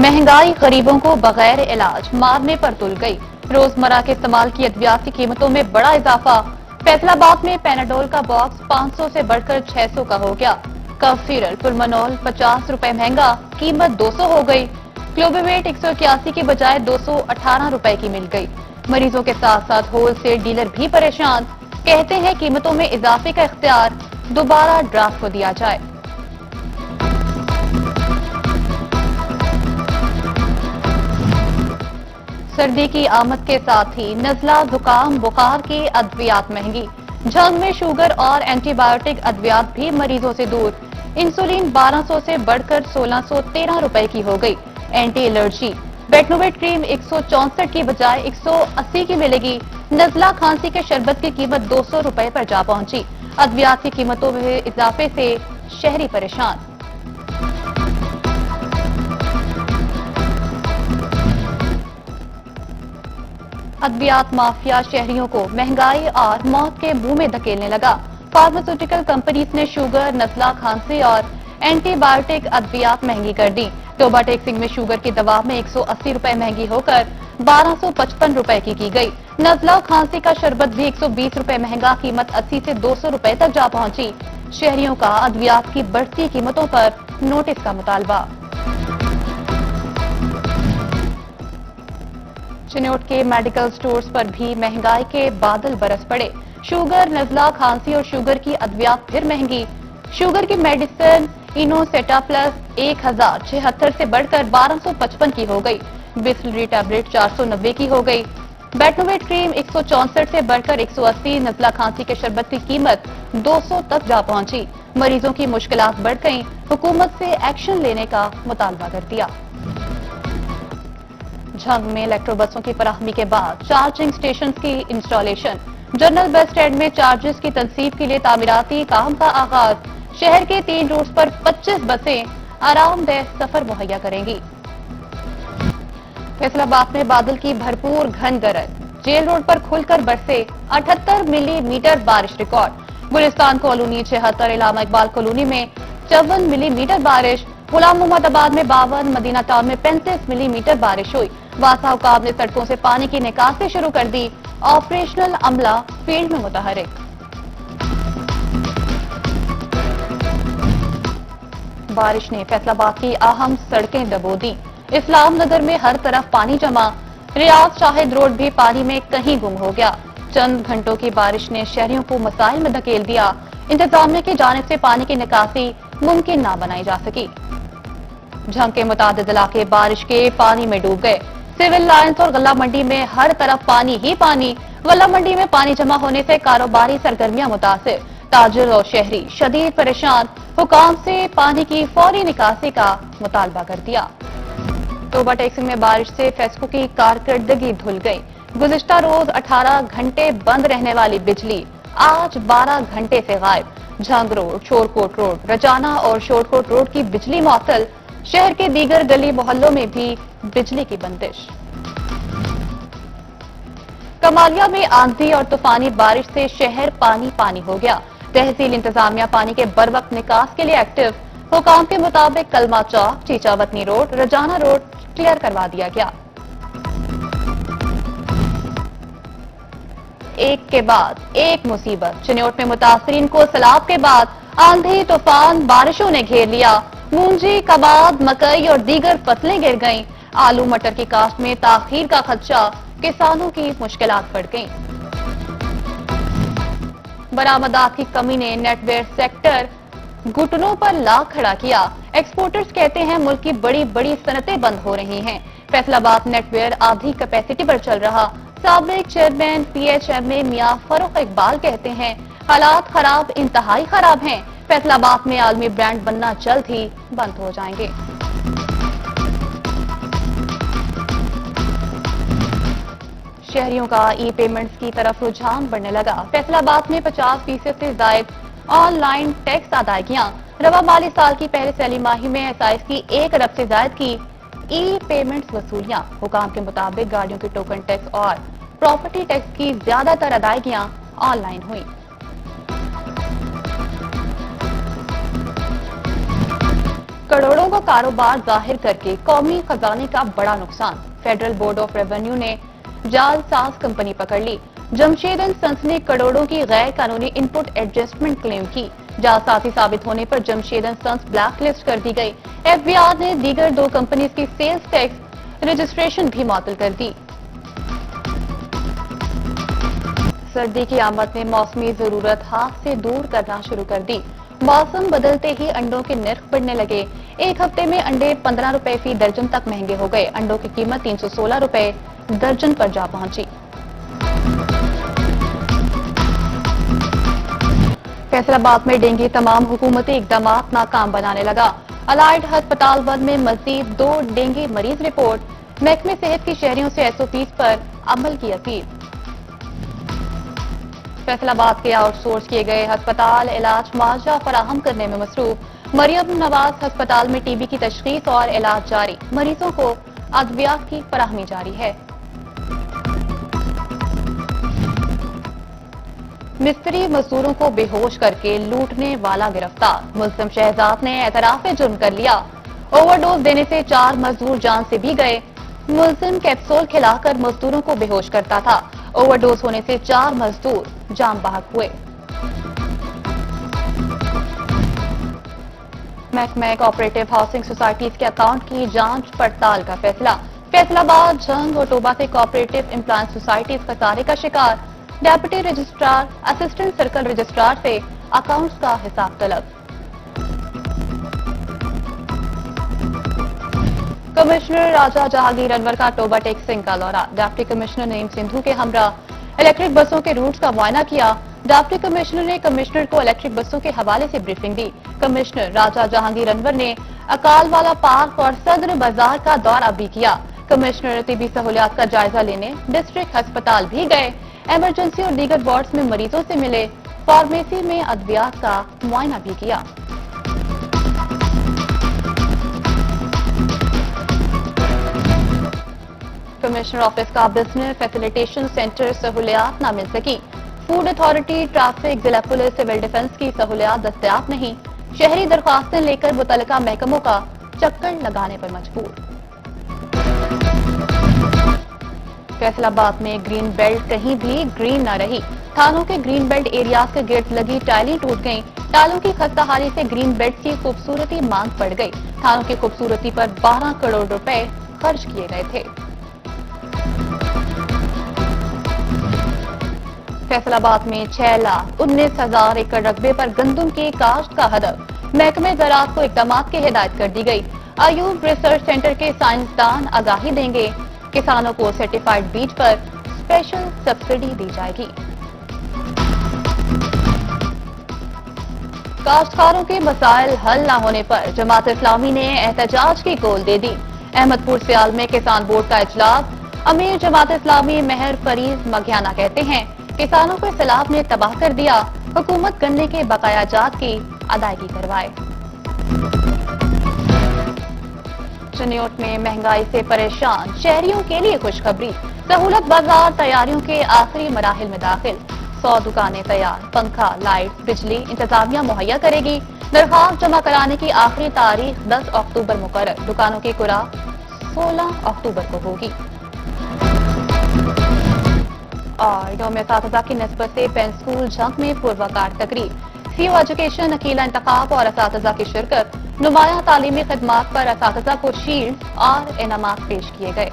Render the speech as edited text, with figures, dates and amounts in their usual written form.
महंगाई गरीबों को बगैर इलाज मारने पर तुल गई। रोजमर्रा के इस्तेमाल की अद्वियात की कीमतों में बड़ा इजाफा। फैसलाबाद में पैनाडोल का बॉक्स 500 से बढ़कर 600 का हो गया। कफ सिरप पुरमानोल 50 रुपए महंगा, कीमत 200 हो गई। क्लोबिवेट 181 की बजाय 218 रुपए की मिल गई। मरीजों के साथ साथ होलसेल डीलर भी परेशान, कहते हैं कीमतों में इजाफे का इख्तियार दोबारा ड्राफ्ट को दिया जाए। सर्दी की आमद के साथ ही नजला, जुकाम, बुखार की अद्वियात महंगी। झंग में शुगर और एंटीबायोटिक अद्वियात भी मरीजों से दूर। इंसुलिन 1200 से बढ़कर 1613 रुपए की हो गई। एंटी एलर्जी बेटनोवेट क्रीम 164 की बजाय 180 की मिलेगी। नजला खांसी के शरबत की कीमत 200 रुपए पर जा पहुंची। अद्वियात की कीमतों में इजाफे से शहरी परेशान। अद्वियात माफिया शहरियों को महंगाई और मौत के मुंह में धकेलने लगा। फार्मास्यूटिकल कंपनीज ने शुगर, नजला, खांसी और एंटीबायोटिक अद्वियात महंगी कर दी। टोबाटेक्सिंग में शुगर की दवा में 180 रुपए महंगी होकर 1255 रुपए की गई। नजला और खांसी का शरबत भी 120 रुपए महंगा, कीमत 80 से 200 रुपए तक जा पहुंची। शहरियों का अद्वियात की बढ़ती कीमतों पर नोटिस का मुतालबा। चिन्नौट के मेडिकल स्टोर्स पर भी महंगाई के बादल बरस पड़े। शुगर, नजला, खांसी और शुगर की अद्वियात फिर महंगी। शुगर की मेडिसिन इनोसेटा प्लस 1076 से बढ़कर 1255 की हो गई। बिस्लरी टैबलेट 490 की हो गई। बेटनोवेट क्रीम 164 से बढ़कर 180। नजला खांसी के शरबत की कीमत 200 तक जा पहुंची। मरीजों की मुश्किलात बढ़ गईं, हुकूमत से एक्शन लेने का मुतालबा कर दिया। झंग में इलेक्ट्रो बसों की फराहमी के बाद चार्जिंग स्टेशन की इंस्टॉलेशन। जनरल बस स्टैंड में चार्जेस की तनसीब के लिए तामीराती काम का आगाज। शहर के 3 रूट्स पर 25 बसें आरामदेह सफर मुहैया करेंगी। फैसलाबाद में बादल की भरपूर घन गरज। जेल रोड पर खुलकर बरसे 78 मिलीमीटर बारिश रिकॉर्ड। गुलिस्तान कॉलोनी 76, इलामा इकबाल कॉलोनी में 54 मिलीमीटर बारिश। गुलाम मोहम्मदाबाद में 52, मदीना टाउन में 35 मिलीमीटर बारिश हुई। वासा हुकाम ने सड़कों से पानी की निकासी शुरू कर दी। ऑपरेशनल अमला फील्ड में मुतहरिक। बारिश ने फैसलाबाद की अहम सड़कें डबो दी। इस्लाम नगर में हर तरफ पानी जमा। रियाज शाहिद रोड भी पानी में कहीं गुम हो गया। चंद घंटों की बारिश ने शहरियों को मसाइल में धकेल दिया। इंतजामिया की जानिब से पानी की निकासी मुमकिन ना बनाई जा सकी। झंग के मुतादिद इलाके बारिश के पानी में डूब गए। सिविल लाइन्स और गल्ला मंडी में हर तरफ पानी ही पानी। गल्ला मंडी में पानी जमा होने से कारोबारी सरगर्मियां मुतासिर। ताजिर और शहरी शदीद परेशान। हुकाम से पानी की फौरी निकासी का मुतालबा कर दिया। टोबाटेक्सिंग में बारिश से फेस्को की कारकर्दगी धुल गई। गुज़िश्ता रोज 18 घंटे बंद रहने वाली बिजली आज 12 घंटे से गायब। झंग रोड, शोरकोट रोड, रजाना और शोरकोट रोड की बिजली मुअत्तल। शहर के दीगर गली मोहल्लों में भी बिजली की बंदिश। कमालिया में आंधी और तूफानी बारिश से शहर पानी पानी हो गया। तहसील इंतजामिया पानी के बरवक्त निकास के लिए एक्टिव। हुकाम के मुताबिक कलमा चौक, चीचावतनी रोड, रजाना रोड क्लियर करवा दिया गया। एक के बाद एक मुसीबत। चिन्नौट में मुतासरीन को सैलाब के बाद आंधी, तूफान, बारिशों ने घेर लिया। मूंजी, कबाब, मकई और दीगर फसलें गिर गईं। आलू मटर की काश्त में ताखीर का खदशा। किसानों की मुश्किलात बढ़ गईं। बरामदात की कमी ने नेटवेयर सेक्टर घुटनों पर ला खड़ा किया। एक्सपोर्टर्स कहते हैं मुल्क की बड़ी बड़ी सनतें बंद हो रही हैं। फैसलाबाद नेटवेयर आधी कैपेसिटी पर चल रहा। साबिक चेयरमैन PHMA मियां फरूख इकबाल कहते हैं हालात खराब, इंतहाई खराब हैं। फैसलाबाद में आलमी ब्रांड बनना जल्द ही बंद हो जाएंगे। शहरियों का ई पेमेंट्स की तरफ रुझान बढ़ने लगा। फैसलाबाद में 50% से जायद ऑनलाइन टैक्स अदायगियां। रवा माली साल की पहले सैली माही में SIS की 1 अरब से जायद की ई पेमेंट्स वसूलियां। हुकाम के मुताबिक गाड़ियों की टोकन टैक्स और प्रॉपर्टी टैक्स की ज्यादातर अदायगियां ऑनलाइन हुई। करोड़ों का कारोबार जाहिर करके कौमी खजाने का बड़ा नुकसान। फेडरल बोर्ड ऑफ रेवेन्यू ने जालसाज कंपनी पकड़ ली। जमशेद एंड सन्स ने करोड़ों की गैर कानूनी इनपुट एडजस्टमेंट क्लेम की। जालसाजी साबित होने पर Jamshed and sons black list कर दी गई। FBI ने दीगर 2 कंपनीज की सेल्स टैक्स रजिस्ट्रेशन भी मुअत्तल कर दी। सर्दी की आमद ने मौसमी जरूरत हाथ से दूर करना शुरू कर दी। मौसम बदलते ही अंडों के नर्ख बढ़ने लगे। एक हफ्ते में अंडे 15 रुपए फी दर्जन तक महंगे हो गए। अंडों की कीमत 316 रुपए दर्जन पर जा पहुंची। फैसलाबाद में डेंगू तमाम हुकूमती इकदामात नाकाम बनाने लगा। अलाइड अस्पताल वन में मजीद 2 डेंगू मरीज रिपोर्ट। महकमे सेहत की शहरियों से SOPs पर अमल की अपील। फैसलाबाद के आउटसोर्स किए गए अस्पताल इलाज मुआवजा फराहम करने में मसरूफ। मरियम नवाज अस्पताल में TB की तशखीस और इलाज जारी। मरीजों को अद्वियात की फराहमी जारी है। मिस्त्री मजदूरों को बेहोश करके लूटने वाला गिरफ्तार। मुल्जिम शहजाद ने एतराफ जुर्म कर लिया। ओवरडोज देने से 4 मजदूर जान से भी गए। मुल्जिम कैप्सूल खिलाकर मजदूरों को बेहोश करता था। ओवरडोज होने से 4 मजदूर जान बहक हुए। महकमा कोऑपरेटिव हाउसिंग सोसाइटीज के अकाउंट की जांच पड़ताल का फैसला। फैसलाबाद जंग और टोबा से कोऑपरेटिव एम्प्लॉयज सोसाइटीज खसारे का शिकार। Deputy registrar assistant circle registrar से अकाउंट्स का हिसाब तलब। कमिश्नर राजा जहांगीर अनवर का टोबा टेक्सिंग का दौरा। डिप्टी कमिश्नर नईम सिंधु के हमरा इलेक्ट्रिक बसों के रूट्स का मुआयना किया। डिप्टी कमिश्नर ने कमिश्नर को इलेक्ट्रिक बसों के हवाले से ब्रीफिंग दी। कमिश्नर राजा जहांगीर अनवर ने अकालवाला पार्क और सदर बाजार का दौरा भी किया। कमिश्नर तिबी सहूलियात का जायजा लेने डिस्ट्रिक्ट अस्पताल भी गए। इमरजेंसी और दीगर वार्ड्स में मरीजों से मिले। फार्मेसी में अद्वियात का मुआयना भी किया। कमिश्नर ऑफिस का बिजनेस फैसिलिटेशन सेंटर सहूलियात न मिल सकी। फूड अथॉरिटी, ट्रैफिक, जिला पुलिस, सिविल डिफेंस की सहूलियात दस्तयाब नहीं। शहरी दरख्वास्तें लेकर मुतल्लिका महकमों का चक्कर लगाने पर मजबूर। फैसलाबाद में ग्रीन बेल्ट कहीं भी ग्रीन न रही। थानों के ग्रीन बेल्ट एरियाज के गिर्द लगी टाइलें टूट गईं। टाइलों की खस्ताहाली से ग्रीन बेल्ट की खूबसूरती मांग पड़ गई। थानों की खूबसूरती पर 12 करोड़ रुपए खर्च किए गए थे। फैसलाबाद में 6,19,000 एकड़ रकबे पर गंदम की काश्त का हदफ। महकमे ज़राअत को इक़दामात की हिदायत कर दी गई। अयूब रिसर्च सेंटर के साइंसदान आगाही देंगे। किसानों को सर्टिफाइड बीज पर स्पेशल सब्सिडी दी जाएगी। काश्तकारों के मसाइल हल न होने पर जमात इस्लामी ने एहतजाज की कॉल दे दी। अहमदपुर सियाल में किसान बोर्ड का इजलास। अमीर जमात इस्लामी मेहर फरीज मघियाना कहते हैं किसानों को सैलाब ने तबाह कर दिया। हुकूमत गन्ने के बकाया जात की अदायगी करवाए। चनियोट में महंगाई से परेशान शहरियों के लिए खुशखबरी। सहूलत बाजार तैयारियों के आखिरी मराहिल में दाखिल। 100 दुकानें तैयार। पंखा, लाइट, बिजली इंतजामिया मुहैया करेगी। दरखास्त जमा कराने की आखिरी तारीख 10 अक्टूबर मुकर्रर। दुकानों की कुरा 16 अक्टूबर को होगी। और यौम असातिज़ा की निस्बत से पेन स्कूल जंग में पुरवकार तकरीब। सीओ एजुकेशन, अकीला इंतखाब और असातिज़ा की शिरकत। नुमाया तालीमी खिदमात पर असातिज़ा को शील्ड और इनामात पेश किए गए।